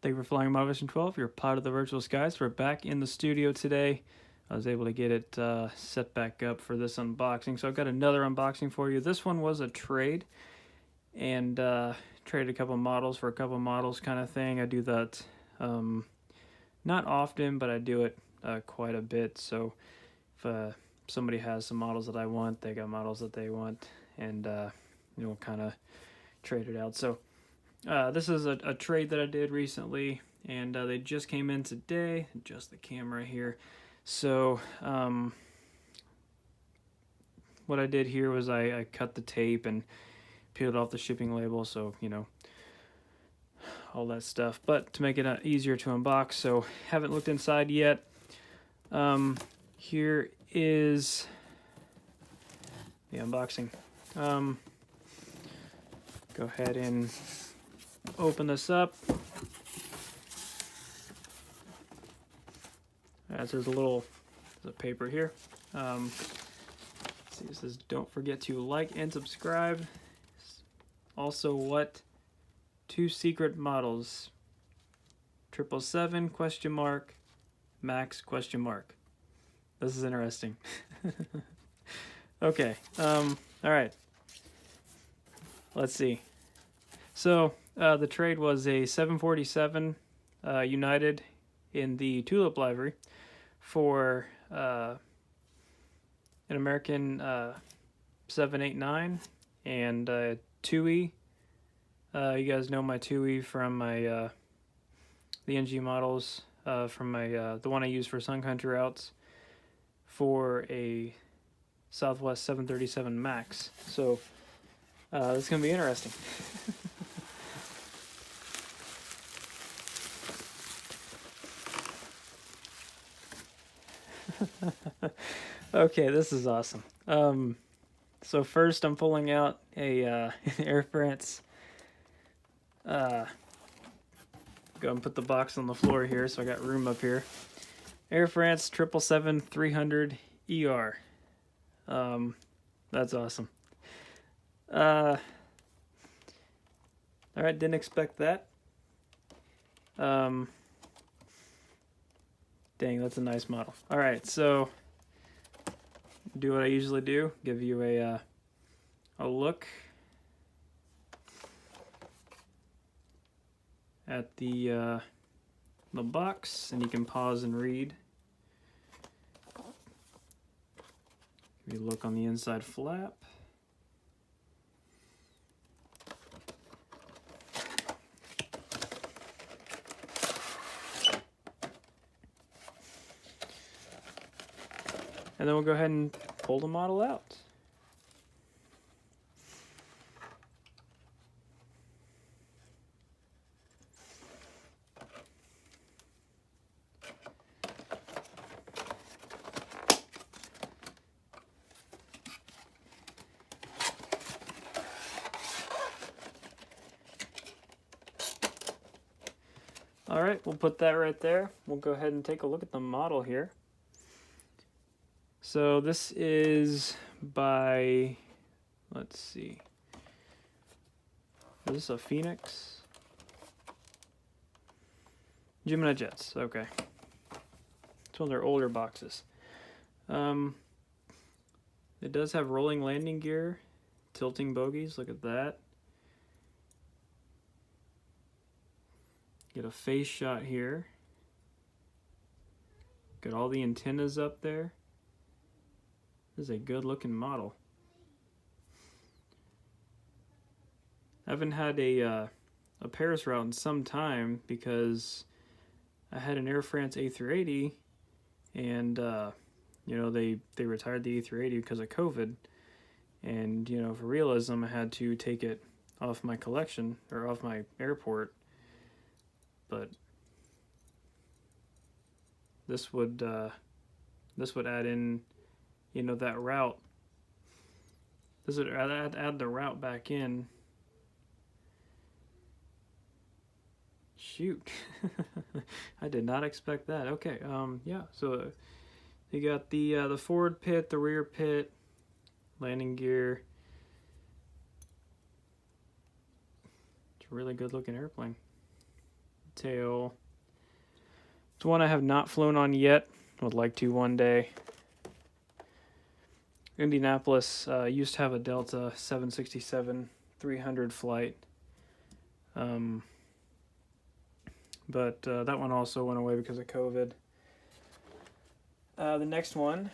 Thank you for flying Model Vision 12. You're part of the virtual skies. We're back in the studio today. I was able to get it set back up for this unboxing. So I've got another unboxing for you. This one was a trade, and traded a couple models for a couple models kind of thing. I do that not often, but I do it quite a bit. So if somebody has some models that I want, they got models that they want, and kind of trade it out. So this is a trade that I did recently, and they just came in today. Adjust the camera here. So what I did here was I cut the tape and peeled off the shipping label, so all that stuff, but to make it easier to unbox. So haven't looked inside yet. Here is the unboxing. Go ahead and open this up. There's there's a paper here. See, it says don't forget to like and subscribe. Also, what? 2 secret models. 777 question mark, Max question mark. This is interesting. Okay. All right. Let's see. So the trade was a 747 United in the Tulip livery for an American 789 and TUI. You guys know my TUI from my the NG models from my the one I use for Sun Country routes for a Southwest 737 Max. So this is gonna be interesting. Okay, this is awesome. So first I'm pulling out a Air France. Go and put the box on the floor here, so I got room up here. Air France 777-300 ER. That's awesome. All right, didn't expect that. Dang, that's a nice model. All right, so do what I usually do, give you a look at the box, and you can pause and read. Give you a look on the inside flap. And then we'll go ahead and pull the model out. All right, we'll put that right there. We'll go ahead and take a look at the model here. So this is by, let's see, is this a Phoenix? Gemini Jets, okay. It's one of their older boxes. It does have rolling landing gear, tilting bogies, look at that. Get a face shot here. Got all the antennas up there. This is a good looking model. I haven't had a Paris route in some time because I had an Air France A380, and they retired the A380 because of COVID, and for realism I had to take it off my collection or off my airport, but this would add in that route. This would add the route back in. Shoot. I did not expect that. Okay, yeah, so you got the forward pit, the rear pit, landing gear. It's a really good looking airplane. tail. It's one I have not flown on yet. Would like to one day. Indianapolis used to have a Delta 767-300 flight. But that one also went away because of COVID. The next one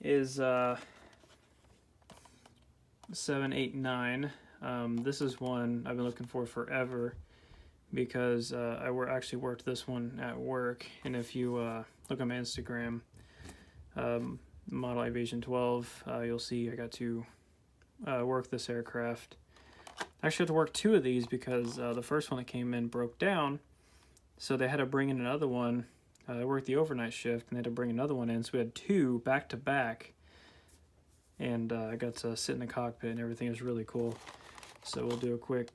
is 789. This is one I've been looking for forever because I actually worked this one at work. And if you look on my Instagram, Model Aviation 12, you'll see I got to work this aircraft. I actually had to work two of these because the first one that came in broke down, so they had to bring in another one. I worked the overnight shift, and they had to bring another one in, so we had two back to back, and I got to sit in the cockpit, and everything is really cool. So we'll do a quick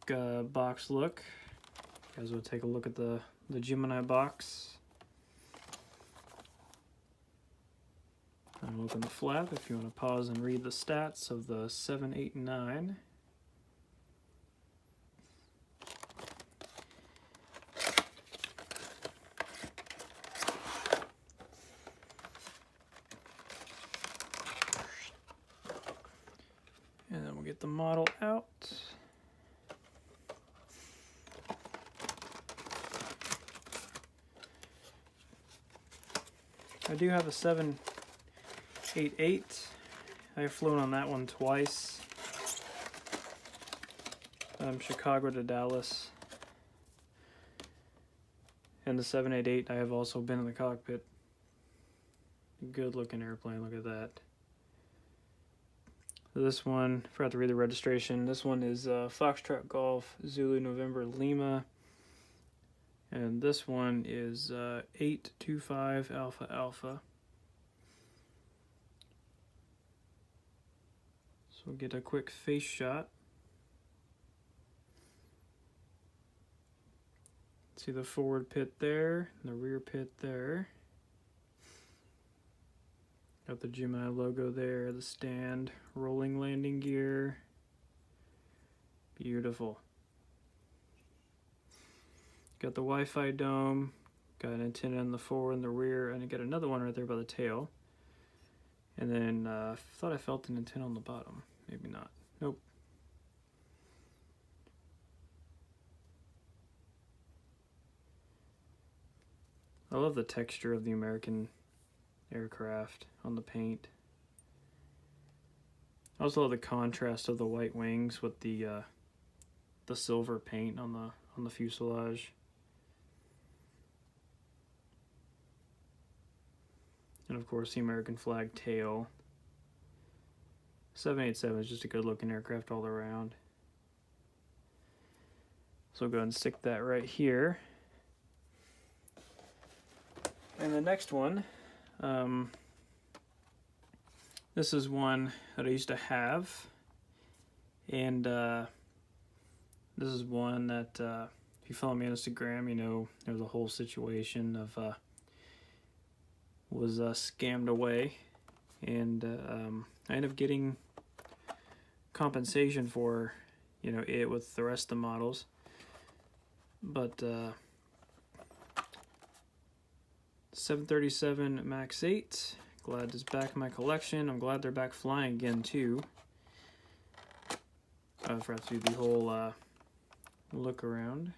box look. You guys will take a look at the Gemini box. I'll open the flap if you want to pause and read the stats of the 789. And then we'll get the model out. I do have a 788. I've flown on that one twice. Chicago to Dallas. And the 788, I have also been in the cockpit. Good looking airplane, look at that. This one, forgot to read the registration. This one is Foxtrot Golf Zulu November Lima. And this one is 825 Alpha Alpha. So we'll get a quick face shot. See the forward pit there, and the rear pit there. Got the Gemini logo there, the stand, rolling landing gear. Beautiful. Got the Wi-Fi dome, got an antenna in the forward and the rear, and I got another one right there by the tail. And then I thought I felt an antenna on the bottom. Maybe not. Nope. I love the texture of the American aircraft on the paint. I also love the contrast of the white wings with the silver paint on the fuselage. And of course the American flag tail. 787 is just a good looking aircraft all around. So I'll go ahead and stick that right here. And the next one, this is one that I used to have, and this is one that if you follow me on Instagram, you know there was a whole situation of was scammed away, and I ended up getting compensation for it with the rest of the models, but 737 MAX 8, glad it's back in my collection. I'm glad they're back flying again too. I forgot to do the whole look around.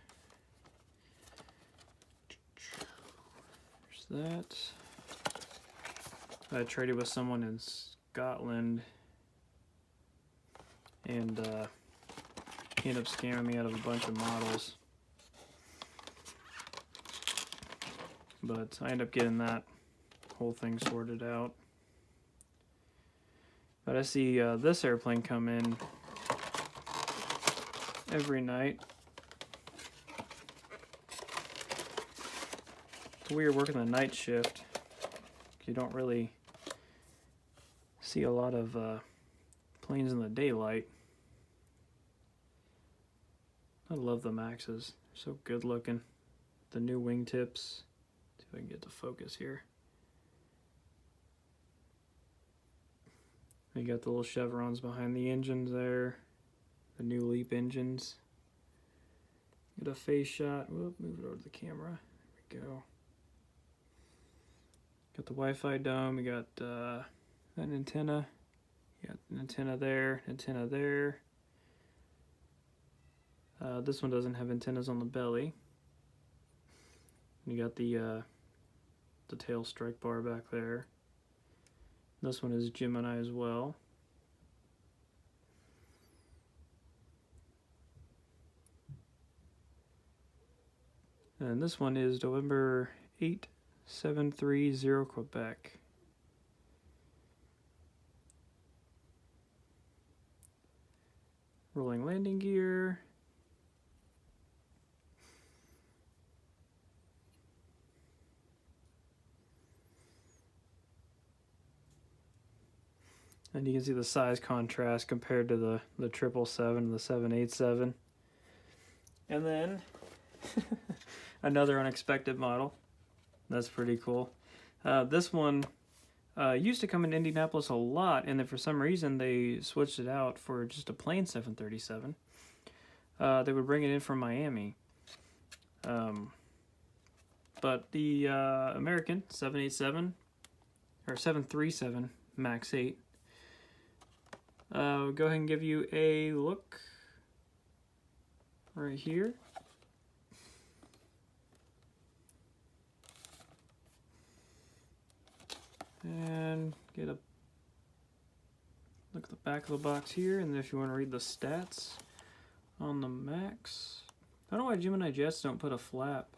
There's that. I traded with someone in Scotland, and he ended up scamming me out of a bunch of models. But I ended up getting that whole thing sorted out. But I see this airplane come in every night. It's weird working the night shift. You don't really see a lot of planes in the daylight. I love the Maxes. They're so good looking. The new wingtips. See if I can get the focus here. You got the little chevrons behind the engines there. The new LEAP engines. Get a face shot. Whoop, move it over to the camera. There we go. Got the Wi-Fi dome. We got an antenna. You got an antenna there, antenna there. This one doesn't have antennas on the belly. You got the tail strike bar back there. This one is Gemini as well. And this one is November 8730 Quebec. Rolling landing gear. And you can see the size contrast compared to the 777 and the 787. And then another unexpected model. That's pretty cool. This one used to come in Indianapolis a lot, and then for some reason they switched it out for just a plain 737. They would bring it in from Miami. But the American 787 or 737 MAX 8. We'll go ahead and give you a look right here. And get a look at the back of the box here, and if you want to read the stats on the MAX. I don't know why Gemini Jets don't put a flap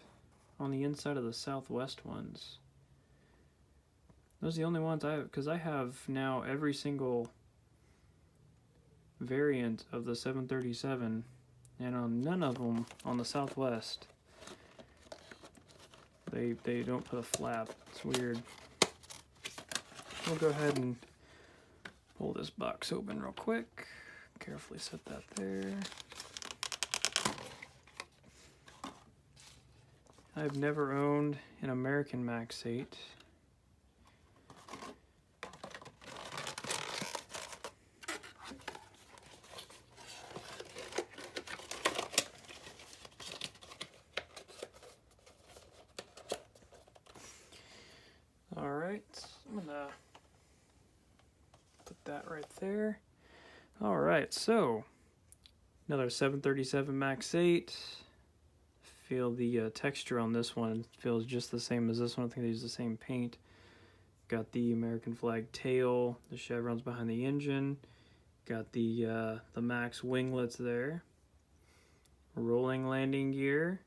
on the inside of the Southwest ones. Those are the only ones I have, because I have now every single variant of the 737, and on none of them on the Southwest they don't put a flap. It's weird. We'll go ahead and pull this box open real quick. Carefully set that there. I've never owned an American MAX 8. Alright, I'm gonna put that right there. Alright, so another 737 MAX 8. Feel the texture on this one feels just the same as this one. I think they use the same paint. Got the American flag tail, the chevrons behind the engine. Got the MAX winglets there. Rolling landing gear.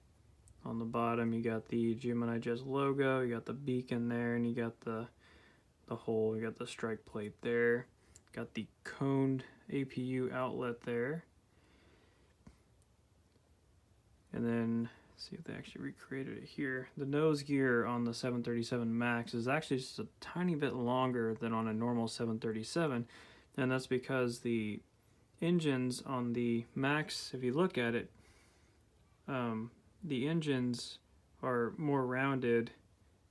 On the bottom, you got the Gemini Jets logo, you got the beacon there, and you got the hole, you got the strike plate there. Got the coned APU outlet there. And then, see if they actually recreated it here. The nose gear on the 737 MAX is actually just a tiny bit longer than on a normal 737, and that's because the engines on the MAX, if you look at it, the engines are more rounded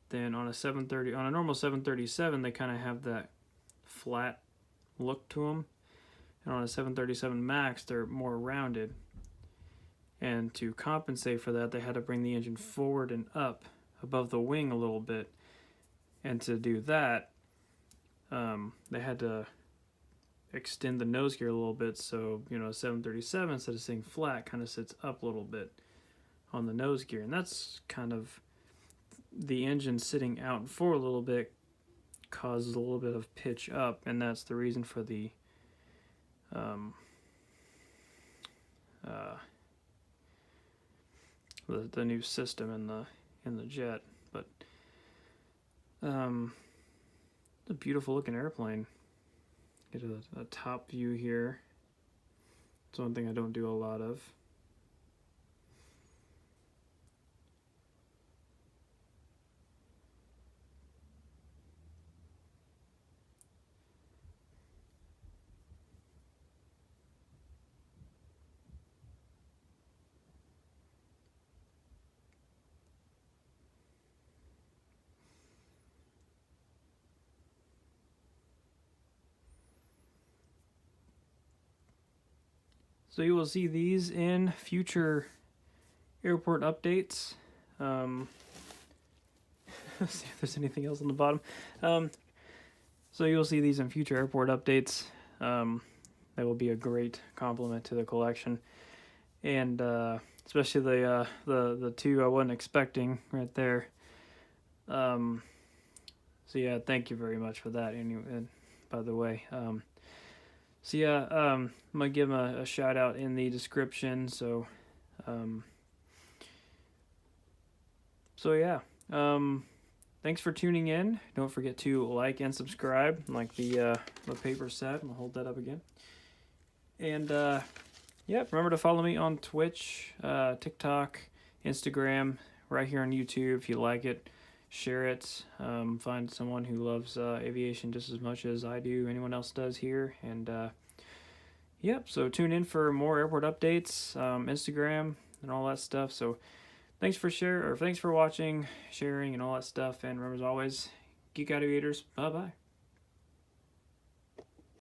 than on a normal 737. They kind of have that flat look to them, and on a 737 MAX they're more rounded. And to compensate for that, they had to bring the engine forward and up above the wing a little bit, and to do that they had to extend the nose gear a little bit, so 737, instead of sitting flat, kind of sits up a little bit on the nose gear, and that's kind of the engine sitting out and forward a little bit causes a little bit of pitch up, and that's the reason for the the new system in the jet. But it's a beautiful looking airplane. Get a top view here. It's one thing I don't do a lot of. So you will see these in future airport updates. Let's see if there's anything else on the bottom. So you'll see these in future airport updates. That will be a great complement to the collection, and especially the two I wasn't expecting right there. So yeah, thank you very much for that. Anyway, by the way, so yeah, I'm gonna give them a shout out in the description. So, so yeah, thanks for tuning in. Don't forget to like and subscribe, like the paper said. I'm gonna hold that up again. And yeah, remember to follow me on Twitch, TikTok, Instagram, right here on YouTube. If you like it, share it. Find someone who loves aviation just as much as I do, anyone else does here. And yep, so tune in for more airport updates, Instagram, and all that stuff. So thanks for watching, sharing, and all that stuff. And remember, as always, geek out aviators. Bye bye.